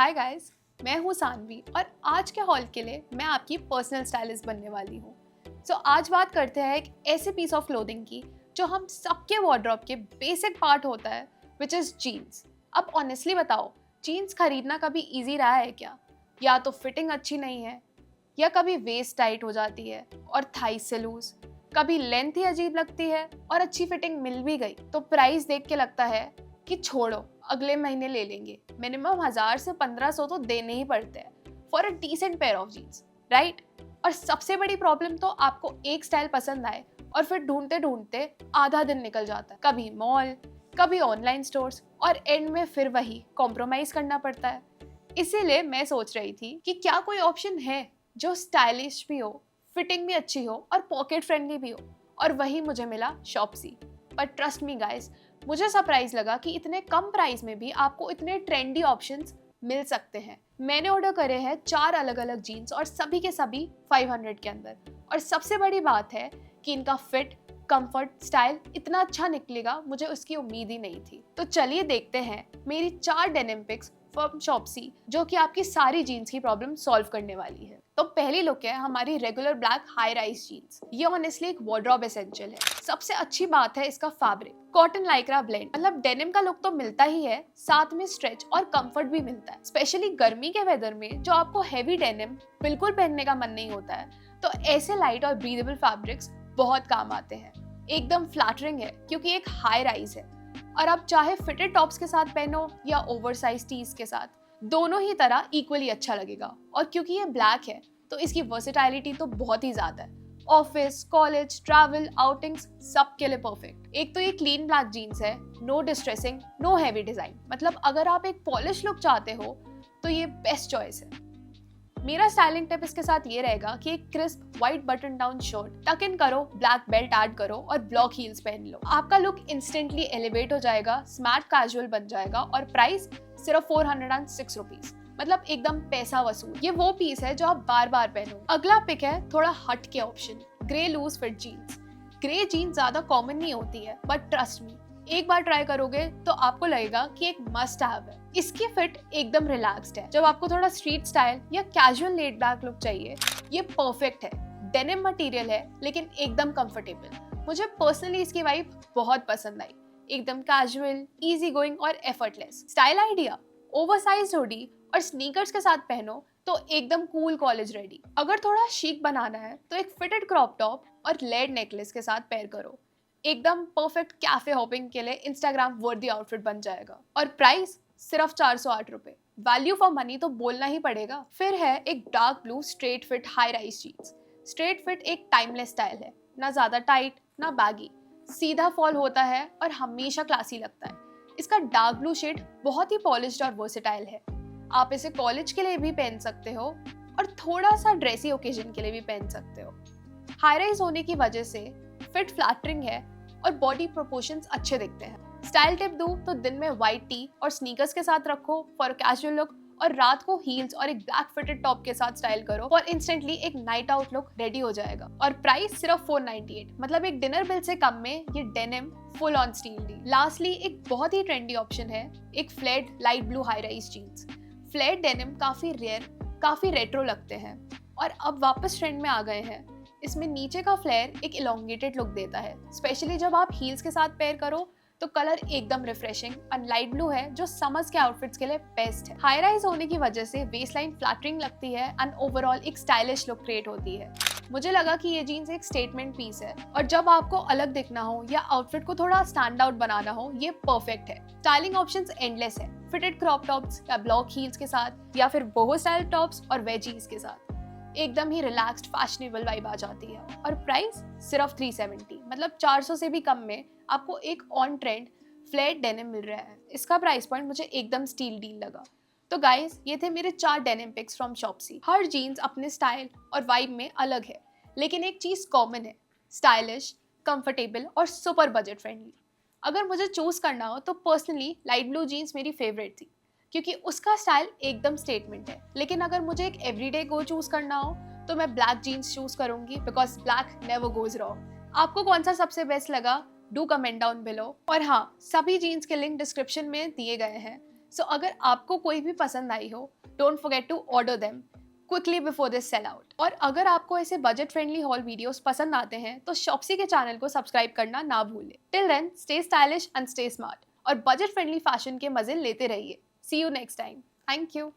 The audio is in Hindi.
हाय गाइस, मैं हूँ सानवी और आज के हॉल के लिए मैं आपकी पर्सनल स्टाइलिस्ट बनने वाली हूँ। आज बात करते हैं एक ऐसे पीस ऑफ क्लोथिंग की जो हम सबके वार्डरोब के बेसिक पार्ट होता है, विच इज जीन्स। अब ऑनेस्टली बताओ, जीन्स खरीदना कभी इजी रहा है क्या? या तो फिटिंग अच्छी नहीं है, या कभी वेस्ट टाइट हो जाती है और थाइस से लूज, कभी लेंथ ही अजीब लगती है और अच्छी फिटिंग मिल भी गई तो प्राइस देख के लगता है कि छोड़ो, अगले महीने ले लेंगे। मिनिमम 1000 से 1500 तो देने ही पड़ते हैं for a decent pair of jeans, right? और सबसे बड़ी प्रॉब्लम तो आपको एक स्टाइल पसंद आए और फिर ढूंढते ढूंढते आधा दिन निकल जाता है, कभी मॉल, कभी ऑनलाइन स्टोर्स, और एंड में फिर वही कॉम्प्रोमाइज करना पड़ता है। इसीलिए मैं सोच रही थी कि क्या कोई ऑप्शन है जो स्टाइलिश भी हो, फिटिंग भी अच्छी हो और पॉकेट फ्रेंडली भी हो, और वही मुझे मिला शॉप्सी। पर ट्रस्ट मी गाइस, मुझे सरप्राइज लगा कि इतने कम प्राइस में भी आपको इतने ट्रेंडी ऑप्शंस मिल सकते हैं। मैंने ऑर्डर करे हैं 4 अलग अलग जीन्स और सभी के सभी 500 के अंदर। और सबसे बड़ी बात है कि इनका फिट, कंफर्ट, स्टाइल इतना अच्छा निकलेगा, मुझे उसकी उम्मीद ही नहीं थी। तो चलिए देखते हैं मेरी 4 डेनिम पिक्स फ्रॉम शॉप्सी जो कि आपकी सारी जीन्स की प्रॉब्लम सॉल्व करने वाली है। तो पहली लुक है हमारी regular black high rise jeans. ये ऑनेस्टली एक वार्डरोब एसेंशियल है। सबसे अच्छी बात है इसका फैब्रिक, कॉटन लाइक्रा ब्लेंड, मतलब डेनिम का लुक तो मिलता ही है, साथ में स्ट्रेच और कंफर्ट भी मिलता है। स्पेशली गर्मी के वेदर में जो आपको हैवी डेनिम बिल्कुल पहनने का मन नहीं होता है, तो ऐसे लाइट और ब्रीदेबल फैब्रिक्स बहुत काम आते हैं। एकदम फ्लैटरिंग है क्योंकि एक हाई राइज है, और आप चाहे फिटेड टॉप्स के साथ पहनो या ओवरसाइज टीज के साथ, दोनों ही तरह इक्वली अच्छा लगेगा। और क्योंकि ये ब्लैक है तो इसकी वर्सेटाइलिटी तो बहुत ही ज्यादा है। ऑफिस, कॉलेज, ट्रैवल, आउटिंग्स सब के लिए परफेक्ट। एक तो ये क्लीन ब्लैक जीन्स है, no distressing, no heavy design, मतलब अगर आप एक पॉलिश लुक चाहते हो तो ये बेस्ट चॉइस है। मेरा स्टाइलिंग टिप इसके साथ ये रहेगा कि एक crisp white button down shirt टक इन करो, ब्लैक बेल्ट ऐड करो और ब्लॉक हील्स पहन लो। आपका लुक इंस्टेंटली एलिवेट हो जाएगा, स्मार्ट कैजुअल बन जाएगा, और प्राइस सिर्फ 406 रुपीज, मतलब एकदम पैसा वसूल। ये वो पीस है जो आप बार बार पहनो। अगला पिक है थोड़ा हट के option, grey loose fit jeans. Grey jeans ज्यादा कॉमन नहीं होती है, बट ट्रस्ट मी, एक बार ट्राई करोगे तो आपको लगेगा कि एक मस्ट हैव है। इसकी फिट एकदम रिलैक्स्ड है। जब आपको थोड़ा स्ट्रीट स्टाइल या कैजुअल लेड बैक लुक चाहिए, ये परफेक्ट है। डेनिम मटेरियल है लेकिन एकदम कंफर्टेबल। मुझे पर्सनली इसकी वाइब बहुत पसंद आई, एकदम कैजुअल, इजी गोइंग और effortless. Style idea, oversized hoodie और स्नीकर्स के साथ पहनो तो एकदम कूल कॉलेज रेडी। अगर थोड़ा शीक बनाना है तो एक फिटेड क्रॉप टॉप और लेड नेकलेस के साथ पेयर करो, एकदम परफेक्ट कैफे हॉपिंग के लिए इंस्टाग्राम वर्दी आउटफिट बन जाएगा। और प्राइस सिर्फ 408 रुपए, वैल्यू फॉर मनी तो बोलना ही पड़ेगा। फिर है एक dark blue straight fit high rise jeans. Straight fit एक टाइमलेस स्टाइल है, ना ज्यादा टाइट ना बैगी, सीधा फॉल होता है और हमेशा क्लासी लगता है। इसका डार्क ब्लू शेड बहुत ही पॉलिश्ड और वर्सेटाइल है। आप इसे कॉलेज के लिए भी पहन सकते हो और थोड़ा सा ड्रेसी ओकेजन के लिए भी पहन सकते हो। हाई राइज होने की वजह से फिट फ्लैटरिंग है और बॉडी प्रोपोर्शंस अच्छे दिखते हैं। स्टाइल टिप दूं तो दिन में व्हाइट टी और स्नीकर्स के साथ रखो फॉर कैजुअल लुक, और रात को हील्स और एक ब्लैक फिटेड टॉप के साथ स्टाइल करो और इंस्टेंटली एक नाइट आउट लुक रेडी हो जाएगा। और प्राइस सिर्फ 498, मतलब एक डिनर बिल से कम में ये डेनिम फुल ऑन स्टील डी। लास्टली एक बहुत ही ट्रेंडी ऑप्शन है एक flared light blue high rise jeans. Flared denim काफी रेयर, काफी रेट्रो लगते हैं और अब वापस ट्रेंड में आ गए हैं। इसमें नीचे का फ्लेयर एक इलोंगेटेड लुक देता है, स्पेशली जब आप हील्स के साथ पेयर करो तो कलर एकदम रिफ्रेशिंग और लाइट ब्लू है जो समर्स के आउटफिट्स के लिए बेस्ट है। हाई राइज होने की वजह से वेस्ट लाइन फ्लैटरिंग लगती है एंड ओवरऑल एक स्टाइलिश लुक क्रिएट होती है। मुझे लगा कि ये जीन्स एक स्टेटमेंट पीस है, और जब आपको अलग दिखना हो या आउटफिट को थोड़ा स्टैंड आउट बनाना हो, ये परफेक्ट है। स्टाइलिंग ऑप्शंस एंडलेस है, फिटेड क्रॉप टॉप्स या ब्लॉक हील्स के साथ, या फिर बोहो स्टाइल टॉप्स और वेजीज के साथ, एकदम ही रिलैक्स्ड फैशनेबल वाइब आ जाती है। और प्राइस सिर्फ 370, मतलब 400 से भी कम में आपको एक ऑन ट्रेंड फ्लेट डेनिम मिल रहा है। इसका प्राइस पॉइंट मुझे एकदम स्टील डील लगा। तो गाइस, ये थे मेरे 4 डेनिम पिक्स फ्रॉम शॉप्सी। हर जीन्स अपने स्टाइल और वाइब में अलग है, लेकिन एक चीज कॉमन है, स्टाइलिश, कंफर्टेबल और सुपर बजट फ्रेंडली। अगर मुझे चूज करना हो तो पर्सनली लाइट ब्लू जीन्स मेरी फेवरेट थी क्योंकि उसका स्टाइल एकदम स्टेटमेंट है। लेकिन अगर मुझे एक एवरीडे गो चूज करना हो तो मैं ब्लैक जीन्स चूज करूंगी, because black never goes wrong. आपको कौन सा सबसे बेस्ट लगा, डू कमेंट डाउन बिलो। और हाँ, सभी जीन्स के लिंक डिस्क्रिप्शन में दिए गए हैं। सो अगर आपको कोई भी पसंद आई हो, don't forget to order them quickly before this sell out. और अगर आपको ऐसे बजट फ्रेंडली हॉल वीडियोस पसंद आते हैं तो शॉप्सी के चैनल को सब्सक्राइब करना ना भूलें। Till then stay stylish and stay smart और बजट फ्रेंडली फैशन के मजे लेते रहिए। See you next time. Thank you.